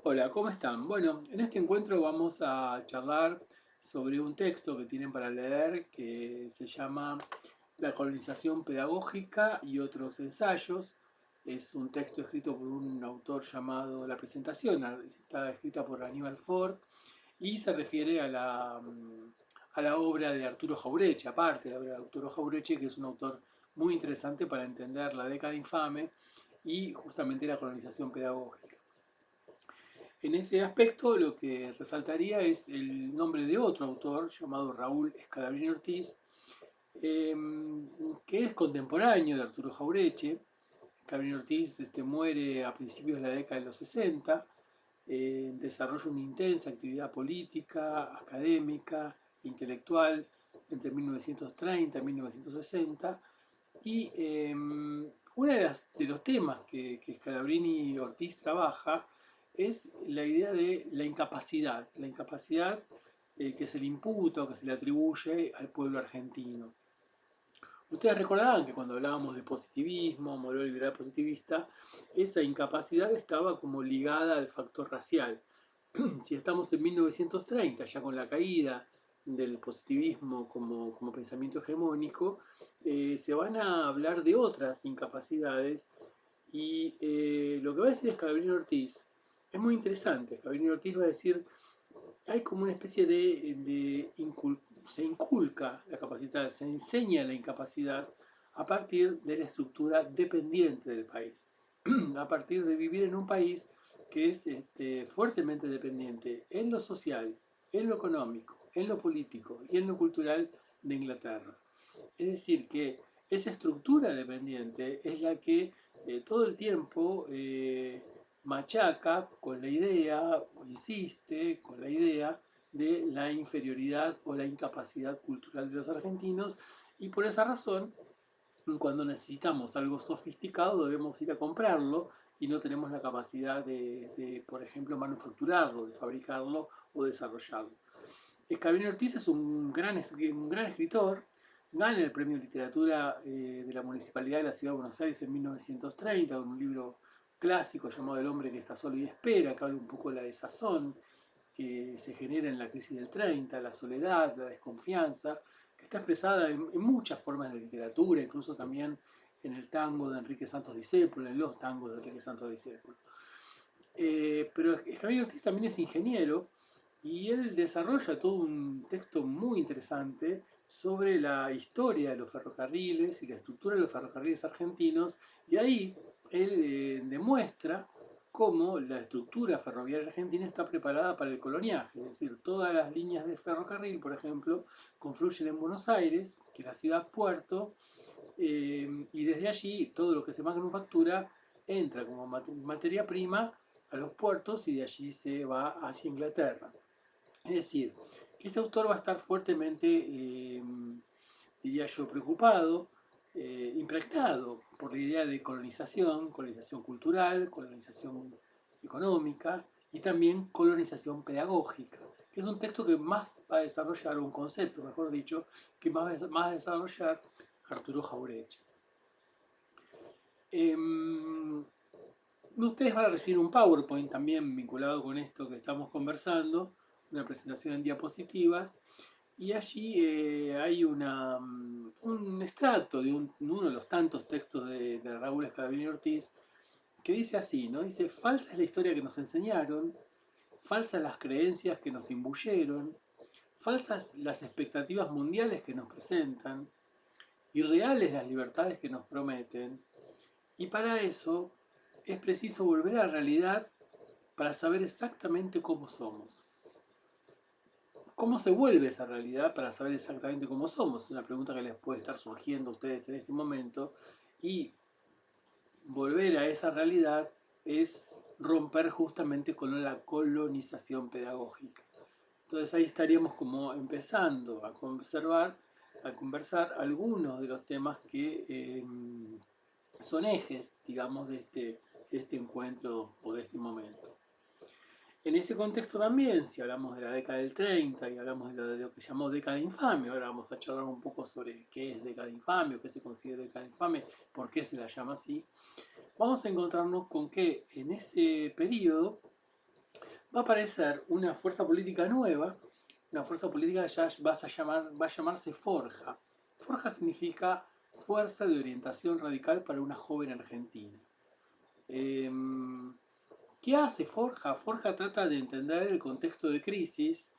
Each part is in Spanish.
Hola, ¿cómo están? Bueno, en este encuentro vamos a charlar sobre un texto que tienen para leer que se llama La colonización pedagógica y otros ensayos. Es un texto escrito por un autor llamado La Presentación, está escrita por Aníbal Ford y se refiere a la obra de Arturo Jaureche, aparte de la obra de Arturo Jaureche, que es un autor muy interesante para entender la década infame y justamente la colonización pedagógica. En ese aspecto lo que resaltaría es el nombre de otro autor llamado Raúl Scalabrini Ortiz, eh, que es contemporáneo de Arturo Jaureche. Scalabrini Ortiz muere a principios de la década de los 60, desarrolla una intensa actividad política, académica, intelectual entre 1930 y 1960 y uno de los temas que Scalabrini Ortiz trabaja es la idea de la incapacidad que se le imputa o que se le atribuye al pueblo argentino. Ustedes recordarán que cuando hablábamos de positivismo, modelo liberal positivista, esa incapacidad estaba como ligada al factor racial. Si estamos en 1930, ya con la caída del positivismo como pensamiento hegemónico, se van a hablar de otras incapacidades y lo que va a decir Scalabrini Ortiz es muy interesante. Scalabrini Ortiz va a decir, hay como una especie se inculca la capacidad, se enseña la incapacidad a partir de la estructura dependiente del país, a partir de vivir en un país que es fuertemente dependiente en lo social, en lo económico, en lo político y en lo cultural de Inglaterra. Es decir, que esa estructura dependiente es la que todo el tiempo machaca con la idea, o insiste con la idea de la inferioridad o la incapacidad cultural de los argentinos, y por esa razón, cuando necesitamos algo sofisticado, debemos ir a comprarlo y no tenemos la capacidad por ejemplo, manufacturarlo, de fabricarlo o desarrollarlo. Scalabrini Ortiz es un gran escritor, gana el premio de literatura de la Municipalidad de la Ciudad de Buenos Aires en 1930 con un libro clásico llamado El hombre que está solo y espera, que habla un poco de la desazón que se genera en la crisis del 30, la soledad, la desconfianza, que está expresada en muchas formas de literatura, incluso también en el tango de Enrique Santos Discépolo, en los tangos de Enrique Santos Discépolo. Pero Javier Ortiz también es ingeniero y él desarrolla todo un texto muy interesante sobre la historia de los ferrocarriles y la estructura de los ferrocarriles argentinos, y ahí él demuestra cómo la estructura ferroviaria argentina está preparada para el coloniaje, es decir, todas las líneas de ferrocarril, por ejemplo, confluyen en Buenos Aires, que es la ciudad puerto, y desde allí todo lo que se manufactura entra como materia prima a los puertos y de allí se va hacia Inglaterra. Es decir, que este autor va a estar fuertemente, diría yo, preocupado, impregnado por la idea de colonización, colonización cultural, colonización económica y también colonización pedagógica, que es un texto que más va a desarrollar, un concepto, mejor dicho, que más va a desarrollar Arturo Jaureche. Ustedes van a recibir un PowerPoint también vinculado con esto que estamos conversando, una presentación en diapositivas, y allí hay un extracto de uno de los tantos textos de Raúl Escalabrini Ortiz que dice así, ¿no? Dice, falsa es la historia que nos enseñaron, falsas las creencias que nos imbuyeron, falsas las expectativas mundiales que nos presentan, irreales las libertades que nos prometen, y para eso es preciso volver a la realidad para saber exactamente cómo somos. ¿Cómo se vuelve esa realidad para saber exactamente cómo somos? Es una pregunta que les puede estar surgiendo a ustedes en este momento. Y volver a esa realidad es romper justamente con la colonización pedagógica. Entonces ahí estaríamos como empezando a conversar algunos de los temas que son ejes, digamos, de este encuentro o de este momento. En ese contexto también, si hablamos de la década del 30 y hablamos de lo que llamó década infame, ahora vamos a charlar un poco sobre qué es década infame o qué se considera década infame, por qué se la llama así, vamos a encontrarnos con que en ese periodo va a aparecer una fuerza política nueva, una fuerza política que ya va a llamarse Forja. Forja significa Fuerza de Orientación Radical para una Joven Argentina. Em, ¿Qué hace Forja? Forja trata de entender el contexto de crisis,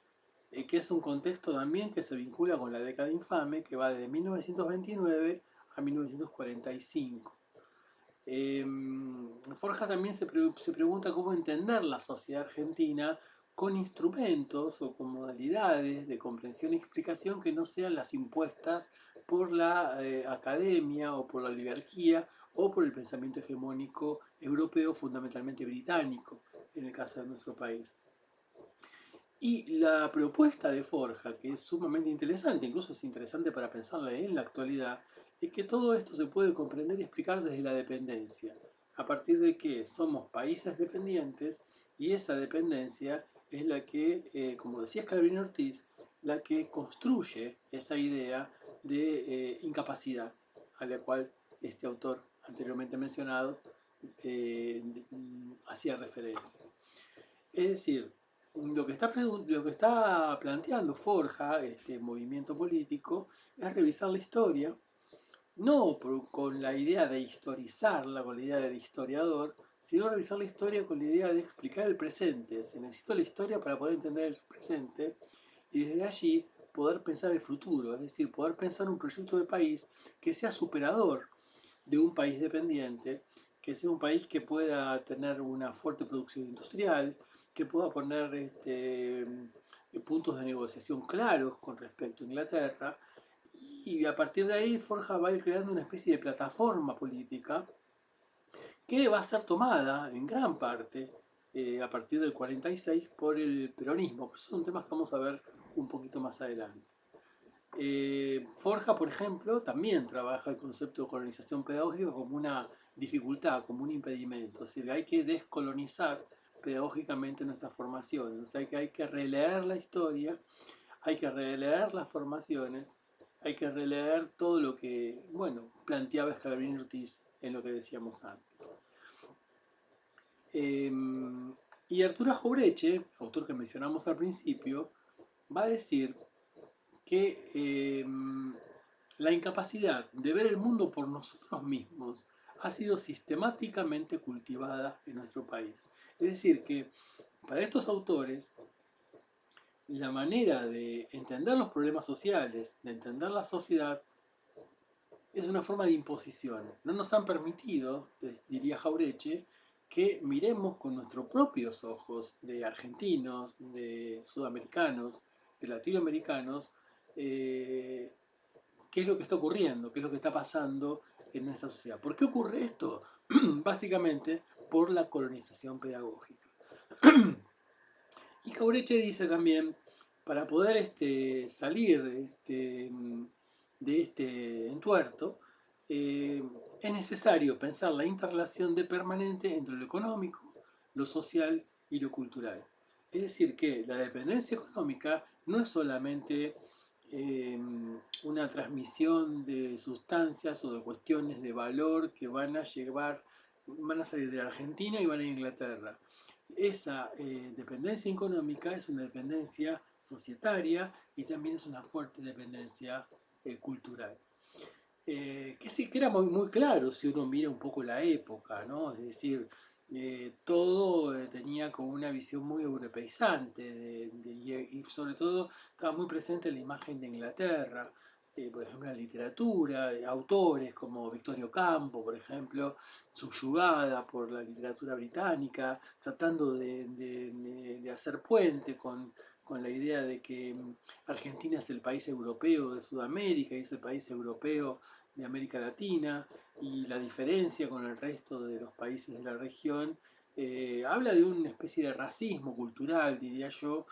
que es un contexto también que se vincula con la década infame, que va desde 1929 a 1945. Forja también se pregunta cómo entender la sociedad argentina con instrumentos o con modalidades de comprensión y explicación que no sean las impuestas por la academia o por la oligarquía o por el pensamiento hegemónico europeo, fundamentalmente británico, en el caso de nuestro país. Y la propuesta de Forja, que es sumamente interesante, incluso es interesante para pensarla en la actualidad, es que todo esto se puede comprender y explicar desde la dependencia, a partir de que somos países dependientes y esa dependencia es la que, como decía Scalabrini Ortiz, la que construye esa idea de incapacidad a la cual este autor anteriormente mencionado hacía referencia. Es decir, lo que está planteando Forja, este movimiento político, es revisar la historia, no con la idea de historizarla, con la idea del historiador, sino revisar la historia con la idea de explicar el presente. Se necesita la historia para poder entender el presente y desde allí poder pensar el futuro, es decir, poder pensar un proyecto de país que sea superador de un país dependiente, que sea un país que pueda tener una fuerte producción industrial, que pueda poner puntos de negociación claros con respecto a Inglaterra, y a partir de ahí Forja va a ir creando una especie de plataforma política que va a ser tomada en gran parte a partir del 46 por el peronismo, que son temas que vamos a ver un poquito más adelante. Forja, por ejemplo, también trabaja el concepto de colonización pedagógica como una dificultad, como un impedimento. Es decir, hay que descolonizar pedagógicamente nuestras formaciones. O sea, que hay que releer la historia, hay que releer las formaciones, hay que releer todo lo que, bueno, planteaba Scalabrini Ortiz en lo que decíamos antes. Eh, y Arturo Jaureche, autor que mencionamos al principio, va a decir que la incapacidad de ver el mundo por nosotros mismos ha sido sistemáticamente cultivada en nuestro país. Es decir, que para estos autores, la manera de entender los problemas sociales, de entender la sociedad, es una forma de imposición. No nos han permitido, diría Jaureche, que miremos con nuestros propios ojos de argentinos, de sudamericanos, de latinoamericanos, eh, qué es lo que está ocurriendo, qué es lo que está pasando en nuestra sociedad. ¿Por qué ocurre esto? Básicamente por la colonización pedagógica. Y Jaureche dice también, para poder salir de este entuerto, eh, es necesario pensar la interrelación de permanente entre lo económico, lo social y lo cultural. Es decir, que la dependencia económica no es solamente eh, una transmisión de sustancias o de cuestiones de valor que van a salir de la Argentina y van a Inglaterra. Esa dependencia económica es una dependencia societaria y también es una fuerte dependencia cultural. Que sí, que era muy claro si uno mira un poco la época, ¿no? Es decir, todo tenía como una visión muy europeizante y sobre todo estaba muy presente la imagen de Inglaterra, por ejemplo, la literatura, autores como Victorio Campo, por ejemplo, subyugada por la literatura británica, tratando de hacer puente con la idea de que Argentina es el país europeo de Sudamérica y es el país europeo de América Latina y la diferencia con el resto de los países de la región, habla de una especie de racismo cultural, diría yo,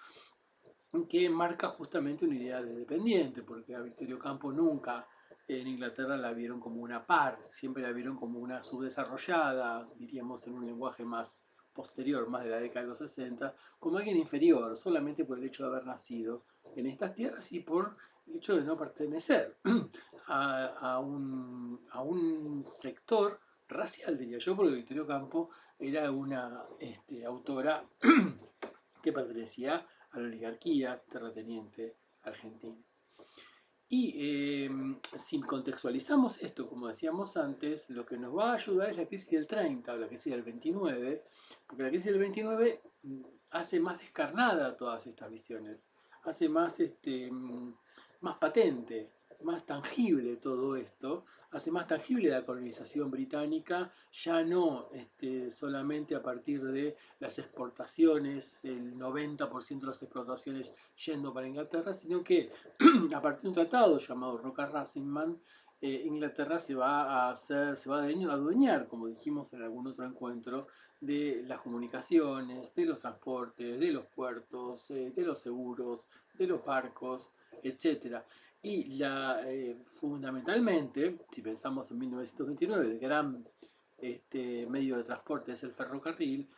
que marca justamente una idea de dependiente, porque a Victorio Campo nunca en Inglaterra la vieron como una par, siempre la vieron como una subdesarrollada, diríamos en un lenguaje más posterior, más de la década de los 60, como alguien inferior, solamente por el hecho de haber nacido en estas tierras y por el hecho de no pertenecer a un sector racial, diría yo, porque Victorio Campo era una autora que pertenecía a la oligarquía terrateniente argentina. Y si contextualizamos esto, como decíamos antes, lo que nos va a ayudar es la crisis del 30 o la crisis del 29, porque la crisis del 29 hace más descarnada todas estas visiones, hace más, más patente, más tangible todo esto, hace más tangible la colonización británica, ya no solamente a partir de las exportaciones, el 90% de las exportaciones yendo para Inglaterra, sino que a partir de un tratado llamado Roca-Rassinman, Inglaterra se va a adueñar, como dijimos en algún otro encuentro, de las comunicaciones, de los transportes, de los puertos, de los seguros, de los barcos, etcétera. Y fundamentalmente, si pensamos en 1929, el gran medio de transporte es el ferrocarril,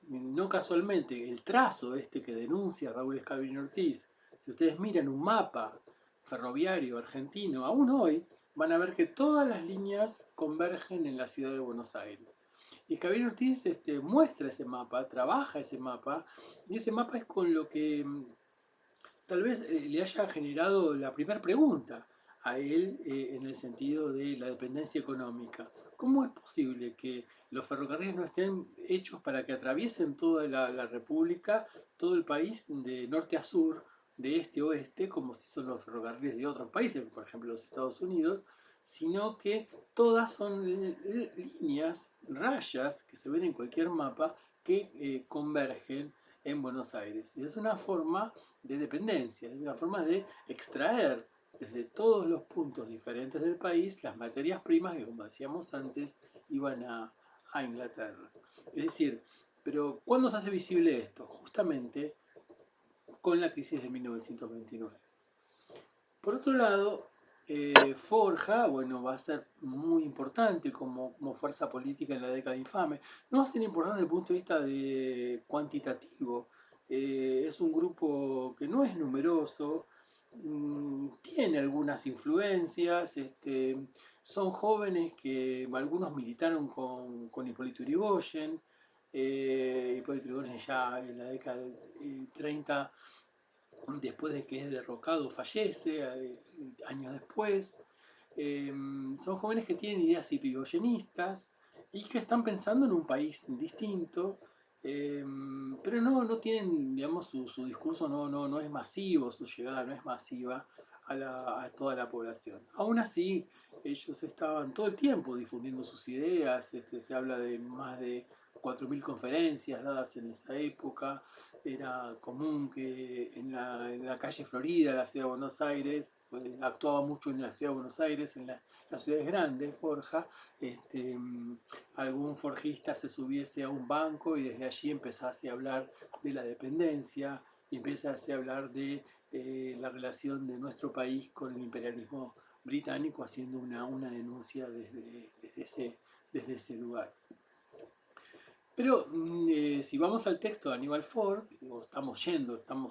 no casualmente el trazo que denuncia Raúl Escabrini Ortiz, si ustedes miran un mapa ferroviario argentino, aún hoy, van a ver que todas las líneas convergen en la ciudad de Buenos Aires. Y Escabrini Ortiz muestra ese mapa, trabaja ese mapa, y ese mapa es con lo que tal vez le haya generado la primera pregunta a él en el sentido de la dependencia económica. ¿Cómo es posible que los ferrocarriles no estén hechos para que atraviesen toda la República, todo el país, de norte a sur, de este a oeste, como si son los ferrocarriles de otros países, por ejemplo los Estados Unidos, sino que todas son líneas, rayas que se ven en cualquier mapa que convergen en Buenos Aires? Y es una forma de dependencia, es una forma de extraer desde todos los puntos diferentes del país las materias primas que, como decíamos antes, iban a Inglaterra. Es decir, pero ¿cuándo se hace visible esto? Justamente con la crisis de 1929. Por otro lado, Forja, bueno, va a ser muy importante como fuerza política en la década infame. No va a ser importante desde el punto de vista cuantitativo. Es un grupo que no es numeroso, tiene algunas influencias, son jóvenes que algunos militaron con Hipólito Yrigoyen. Hipólito Yrigoyen ya en la década de 30, después de que es derrocado, fallece años después. Son jóvenes que tienen ideas hipigoyenistas y que están pensando en un país distinto, pero no tienen, digamos, su discurso no es masivo, su llegada no es masiva a toda la población. Aún así, ellos estaban todo el tiempo difundiendo sus ideas, se habla de más de 4.000 conferencias dadas en esa época. Era común que en la calle Florida, la ciudad de Buenos Aires, pues, actuaba mucho en la ciudad de Buenos Aires, en las ciudades grandes, Forja, algún forjista se subiese a un banco y desde allí empezase a hablar de la dependencia y empezase a hablar de la relación de nuestro país con el imperialismo británico, haciendo una denuncia desde ese lugar. Pero si vamos al texto de Aníbal Ford, o estamos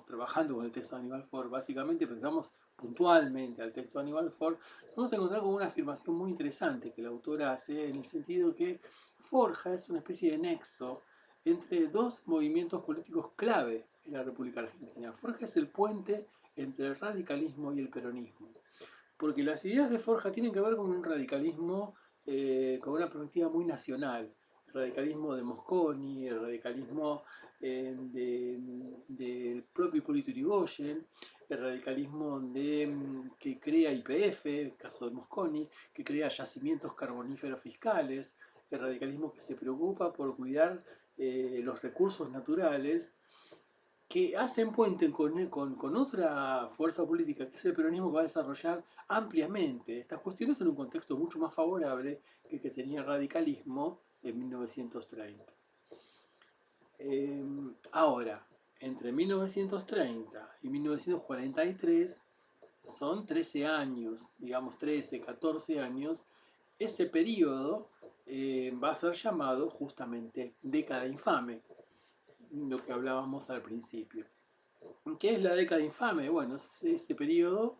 trabajando con el texto de Aníbal Ford, básicamente pensamos puntualmente al texto de Aníbal Ford, vamos a encontrar con una afirmación muy interesante que el autor hace, en el sentido que Forja es una especie de nexo entre dos movimientos políticos clave en la República Argentina. Forja es el puente entre el radicalismo y el peronismo, porque las ideas de Forja tienen que ver con un radicalismo con una perspectiva muy nacional, el radicalismo de Mosconi, el radicalismo del propio Hipólito Yrigoyen, el radicalismo que crea YPF, el caso de Mosconi, que crea yacimientos carboníferos fiscales, el radicalismo que se preocupa por cuidar los recursos naturales, que hacen puente con otra fuerza política, que es el peronismo, que va a desarrollar ampliamente estas cuestiones en un contexto mucho más favorable que el que tenía el radicalismo en 1930. Ahora, entre 1930 y 1943 son 13 años, digamos 13, 14 años. Ese periodo va a ser llamado justamente década infame, lo que hablábamos al principio. ¿Qué es la década infame? Bueno, es ese periodo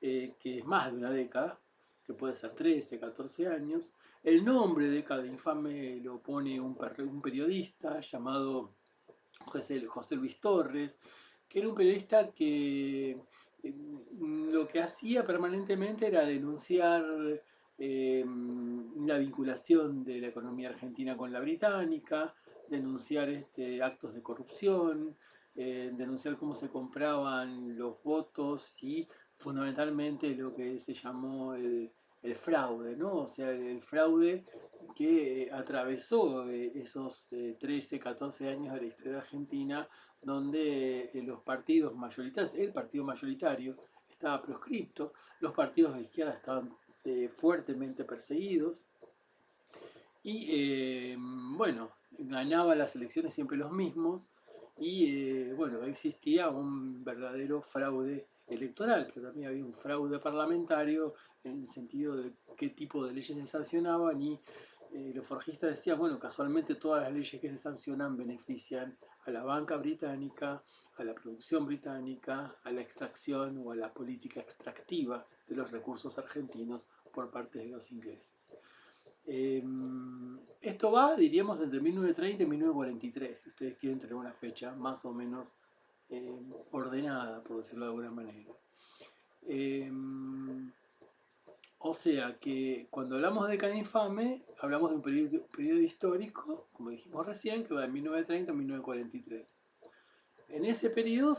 que es más de una década, que puede ser 13, 14 años. El nombre de década infame lo pone un periodista llamado José Luis Torres, que era un periodista que lo que hacía permanentemente era denunciar la vinculación de la economía argentina con la británica, denunciar actos de corrupción, denunciar cómo se compraban los votos y fundamentalmente lo que se llamó el fraude, ¿no? O sea, el fraude que atravesó esos 13, 14 años de la historia argentina, donde los partidos mayoritarios, el partido mayoritario estaba proscripto, los partidos de izquierda estaban fuertemente perseguidos y bueno, ganaba las elecciones siempre los mismos y bueno, existía un verdadero fraude electoral, pero también había un fraude parlamentario en el sentido de qué tipo de leyes se sancionaban y los forjistas decían, bueno, casualmente todas las leyes que se sancionan benefician a la banca británica, a la producción británica, a la extracción o a la política extractiva de los recursos argentinos por parte de los ingleses. Eh, Esto va, diríamos, entre 1930 y 1943, si ustedes quieren tener una fecha más o menos ordenada, por decirlo de alguna manera. Eh, o sea que cuando hablamos de Cadena Infame, hablamos de un periodo histórico, como dijimos recién, que va de 1930 a 1943. En ese periodo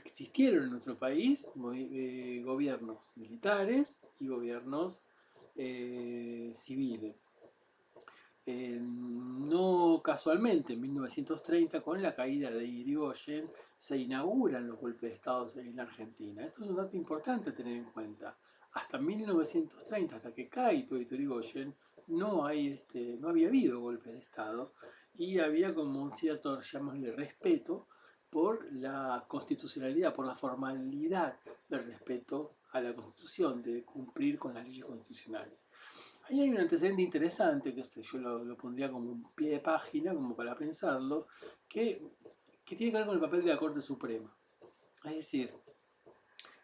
existieron en nuestro país gobiernos militares y gobiernos civiles. No casualmente, en 1930, con la caída de Irigoyen, se inauguran los golpes de Estado en la Argentina. Esto es un dato importante a tener en cuenta. Hasta 1930, hasta que cae Hipólito Yrigoyen, no había habido golpes de Estado y había como un cierto, llamémosle, respeto por la constitucionalidad, por la formalidad del respeto a la Constitución, de cumplir con las leyes constitucionales. Ahí hay un antecedente interesante, que yo lo pondría como un pie de página, como para pensarlo, que, que tiene que ver con el papel de la Corte Suprema. Es decir,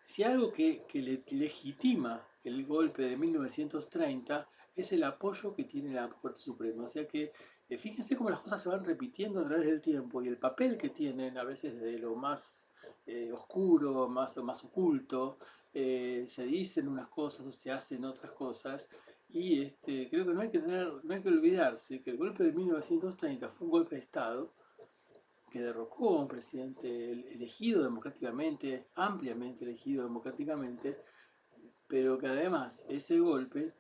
si algo que legitima el golpe de 1930 es el apoyo que tiene la Corte Suprema. O sea que fíjense cómo las cosas se van repitiendo a través del tiempo y el papel que tienen a veces de lo más oscuro, más oculto, se dicen unas cosas o se hacen otras cosas. Y creo que no hay que olvidarse que el golpe de 1930 fue un golpe de Estado que derrocó a un presidente elegido democráticamente, ampliamente elegido democráticamente, pero que además ese golpe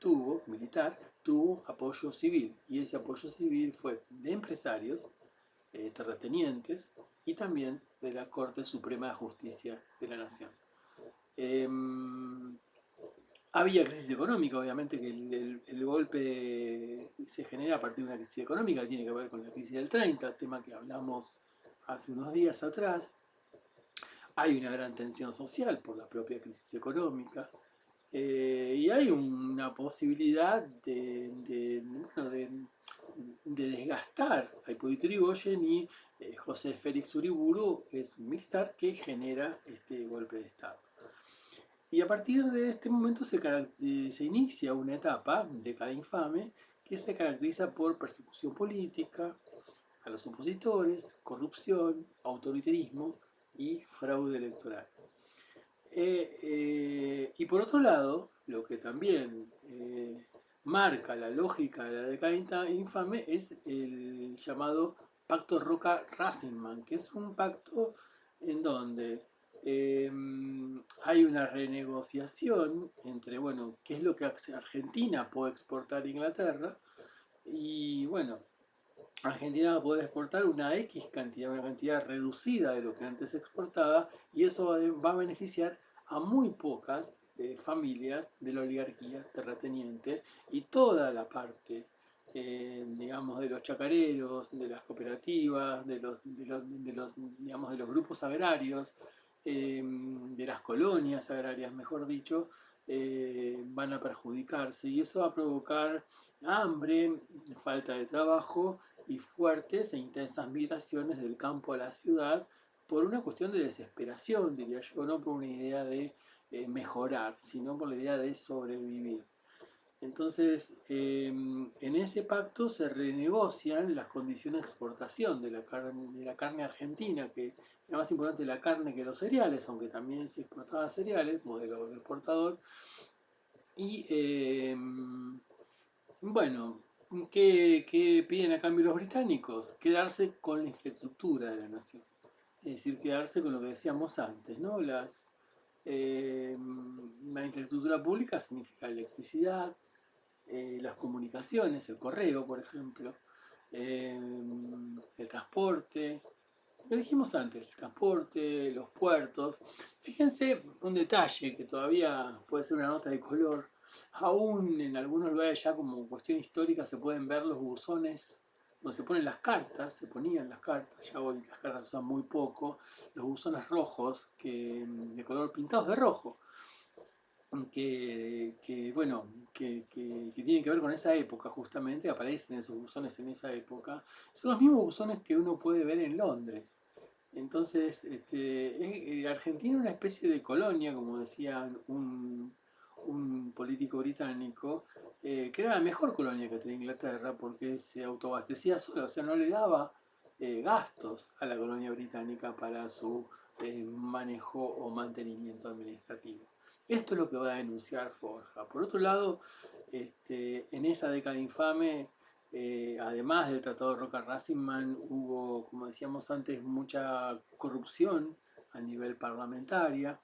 militar, tuvo apoyo civil, y ese apoyo civil fue de empresarios, terratenientes, y también de la Corte Suprema de Justicia de la Nación. Eh, Había crisis económica, obviamente que el golpe se genera a partir de una crisis económica que tiene que ver con la crisis del 30, tema que hablamos hace unos días atrás. Hay una gran tensión social por la propia crisis económica y hay una posibilidad bueno, de desgastar a Hipólito Yrigoyen y José Félix Uriburu es un militar que genera este golpe de Estado. Y a partir de este momento se inicia una etapa de cada infame que se caracteriza por persecución política a los opositores, corrupción, autoritarismo y fraude electoral. Y por otro lado, lo que también marca la lógica de la década infame es el llamado Pacto Roca-Rassenman, que es un pacto en donde eh, hay una renegociación entre, bueno, qué es lo que Argentina puede exportar a Inglaterra y, bueno, Argentina va a poder exportar una X cantidad, una cantidad reducida de lo que antes exportaba, y eso va a beneficiar a muy pocas familias de la oligarquía terrateniente y toda la parte, digamos, de los chacareros, de las cooperativas, digamos, de los grupos agrarios, de las colonias agrarias, mejor dicho, van a perjudicarse y eso va a provocar hambre, falta de trabajo y fuertes e intensas migraciones del campo a la ciudad por una cuestión de desesperación, diría yo, no por una idea de mejorar, sino por la idea de sobrevivir. Entonces, en ese pacto se renegocian las condiciones de exportación de la carne argentina, que era más importante la carne que los cereales, aunque también se exportaban cereales, modelo exportador. Y bueno, ¿qué piden a cambio los británicos? Quedarse con la infraestructura de la nación. Es decir, quedarse con lo que decíamos antes, ¿no? La infraestructura pública significa electricidad, las comunicaciones, el correo, por ejemplo, eh, el transporte, lo dijimos antes, el transporte, los puertos. Fíjense un detalle que todavía puede ser una nota de color. Aún en algunos lugares ya como cuestión histórica se pueden ver los buzones donde se ponen las cartas, se ponían las cartas, ya hoy las cartas se usan muy poco, los buzones rojos de color pintados de rojo, bueno, que tienen que ver con esa época justamente, aparecen esos buzones en esa época, son los mismos buzones que uno puede ver en Londres. Entonces, Argentina es una especie de colonia, como decía un político británico, que era la mejor colonia que tenía Inglaterra porque se autoabastecía sola, o sea, no le daba gastos a la colonia británica para su manejo o mantenimiento administrativo. Esto es lo que va a denunciar Forja. Por otro lado, en esa década infame, además del Tratado de Roca-Rasmussen, hubo, como decíamos antes, mucha corrupción a nivel parlamentaria.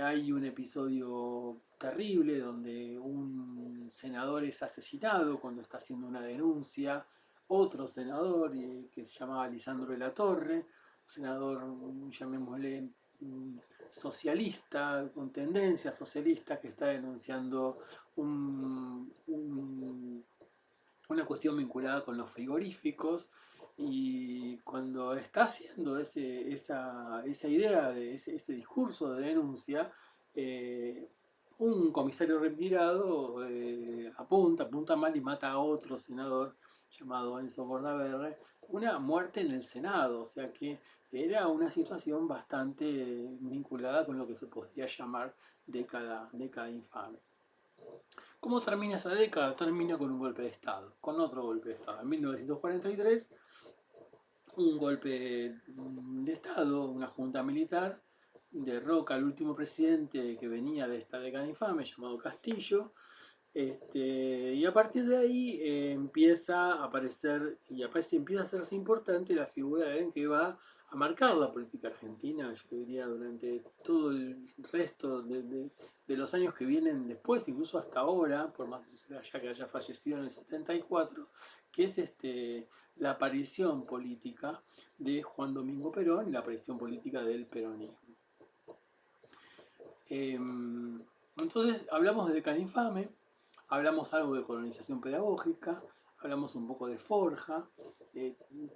Hay un episodio terrible donde un senador es asesinado cuando está haciendo una denuncia. Otro senador que se llamaba Lisandro de la Torre, un senador, llamémosle, socialista, con tendencia socialista, que está denunciando una cuestión vinculada con los frigoríficos. Y cuando está haciendo esa idea, ese discurso de denuncia, eh, un comisario retirado apunta mal y mata a otro senador llamado Enzo Bordaberry, una muerte en el Senado, o sea que era una situación bastante vinculada con lo que se podría llamar década infame. ¿Cómo termina esa década? Termina con un golpe de Estado, con otro golpe de Estado. En 1943, un golpe de Estado, una junta militar, derroca al último presidente que venía de esta década infame, llamado Castillo, y a partir de ahí empieza a aparecer y empieza a hacerse importante la figura de alguien que va a marcar la política argentina, yo diría, durante todo el resto de los años que vienen después, incluso hasta ahora, por más allá que haya fallecido en el 74, que es la aparición política de Juan Domingo Perón y la aparición política del peronismo. Entonces, hablamos de década infame, hablamos algo de colonización pedagógica, hablamos un poco de forja,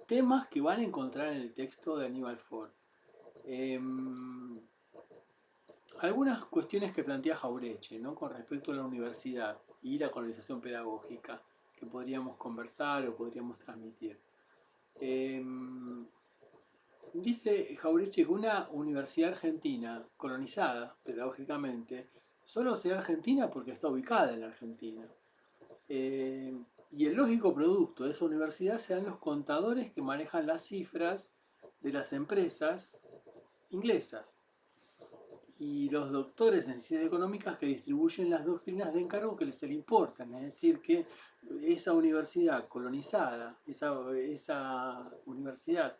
temas que van a encontrar en el texto de Aníbal Ford. Eh, Algunas cuestiones que plantea Jaureche, ¿no? Con respecto a la universidad y la colonización pedagógica que podríamos conversar o podríamos transmitir. Eh, Dice Jaureche que una universidad argentina colonizada pedagógicamente solo será argentina porque está ubicada en la Argentina. Eh, y el lógico producto de esa universidad serán los contadores que manejan las cifras de las empresas inglesas y los doctores en ciencias económicas que distribuyen las doctrinas de encargo que se le importan. Es decir, que esa universidad colonizada, esa universidad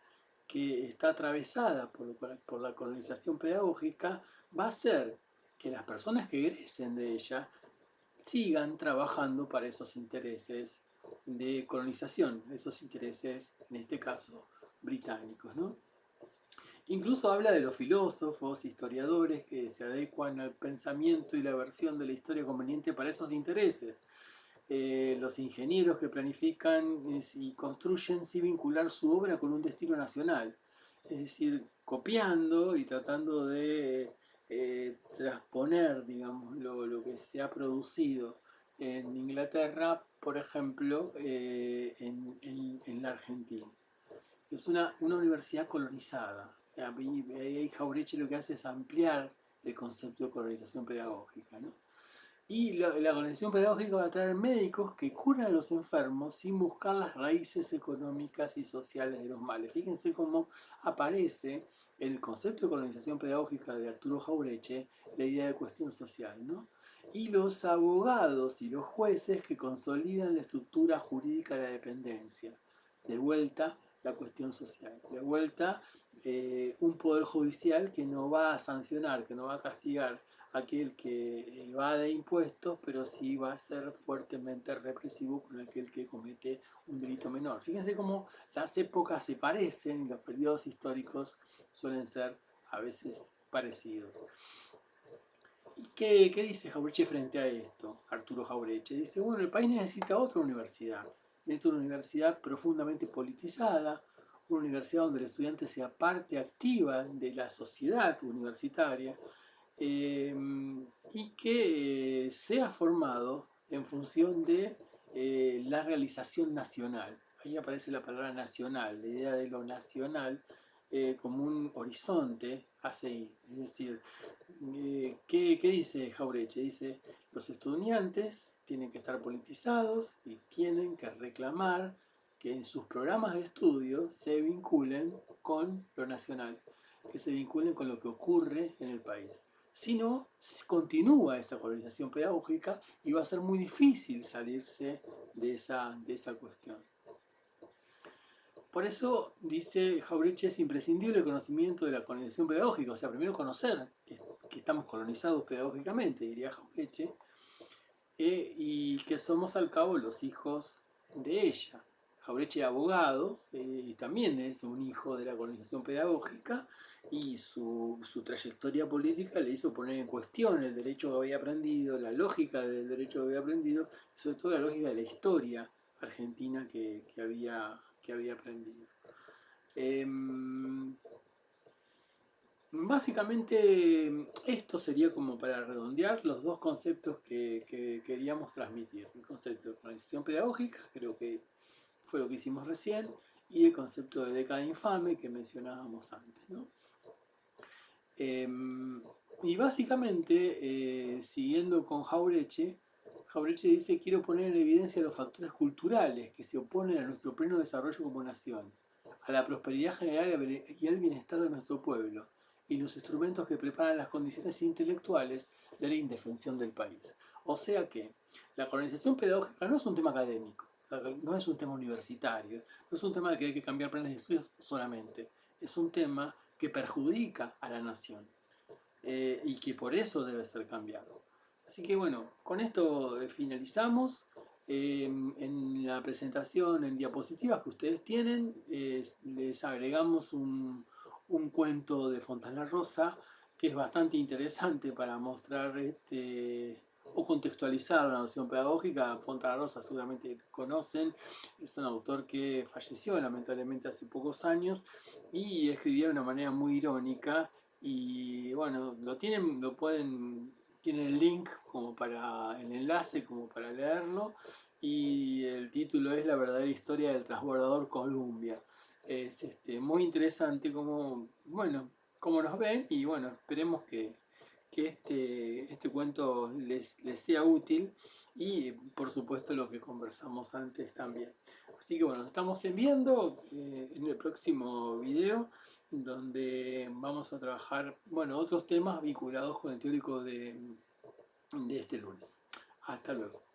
que está atravesada por la colonización pedagógica, va a hacer que las personas que egresen de ella sigan trabajando para esos intereses de colonización, esos intereses, en este caso, británicos, ¿no? Incluso habla de los filósofos, historiadores que se adecuan al pensamiento y la versión de la historia conveniente para esos intereses. Los ingenieros que planifican y construyen sin vincular su obra con un destino nacional. Es decir, copiando y tratando de transponer, digamos, lo que se ha producido en Inglaterra, por ejemplo, en la Argentina. Es una universidad colonizada. Ahí Jaureche lo que hace es ampliar el concepto de colonización pedagógica, ¿no? Y la organización pedagógica va a traer médicos que curan a los enfermos sin buscar las raíces económicas y sociales de los males. Fíjense cómo aparece en el concepto de colonización pedagógica de Arturo Jaureche la idea de cuestión social, ¿no? Y los abogados y los jueces que consolidan la estructura jurídica de la dependencia. De vuelta, la cuestión social. De vuelta, un poder judicial que no va a sancionar, que no va a castigar aquel que evade impuestos, pero sí va a ser fuertemente represivo con aquel que comete un delito menor. Fíjense cómo las épocas se parecen y los periodos históricos suelen ser a veces parecidos. ¿Y qué dice Jaureche frente a esto? Arturo Jaureche dice, bueno, el país necesita otra universidad. Necesita una universidad profundamente politizada, una universidad donde el estudiante sea parte activa de la sociedad universitaria, eh, y que sea formado en función de la realización nacional. Ahí aparece la palabra nacional, la idea de lo nacional como un horizonte a seguir. Es decir, ¿qué dice Jaureche? Dice, los estudiantes tienen que estar politizados y tienen que reclamar que en sus programas de estudio se vinculen con lo nacional, que se vinculen con lo que ocurre en el país. Si no, continúa esa colonización pedagógica y va a ser muy difícil salirse de esa cuestión. Por eso, dice Jaureche, es imprescindible el conocimiento de la colonización pedagógica. O sea, primero conocer que estamos colonizados pedagógicamente, diría Jaureche, y que somos al cabo los hijos de ella. Jaureche, abogado, también es un hijo de la colonización pedagógica, y su trayectoria política le hizo poner en cuestión el derecho que había aprendido, la lógica del derecho que había aprendido, y sobre todo la lógica de la historia argentina que había aprendido. Básicamente esto sería como para redondear los dos conceptos que queríamos transmitir. El concepto de organización pedagógica, creo que fue lo que hicimos recién, y el concepto de década infame que mencionábamos antes, ¿no? Y básicamente, siguiendo con Jaureche, Jaureche dice, quiero poner en evidencia los factores culturales que se oponen a nuestro pleno desarrollo como nación, a la prosperidad general y al bienestar de nuestro pueblo, y los instrumentos que preparan las condiciones intelectuales de la indefensión del país. O sea que la colonización pedagógica no es un tema académico, no es un tema universitario, no es un tema de que hay que cambiar planes de estudios solamente, es un tema que perjudica a la nación, y que por eso debe ser cambiado. Así que bueno, con esto finalizamos. En la presentación en diapositivas que ustedes tienen, les agregamos un cuento de Fontana Rosa que es bastante interesante para mostrar o contextualizar la noción pedagógica. Fontana Rosa seguramente conocen, es un autor que falleció lamentablemente hace pocos años y escribía de una manera muy irónica. Y bueno, tienen el link como para el enlace como para leerlo, y el título es La verdadera historia del transbordador Columbia. Es muy interesante como, bueno, cómo nos ven, y bueno, esperemos que este cuento les sea útil, y por supuesto lo que conversamos antes también. Así que bueno, nos estamos viendo en el próximo video, donde vamos a trabajar, bueno, otros temas vinculados con el teórico de este lunes. Hasta luego.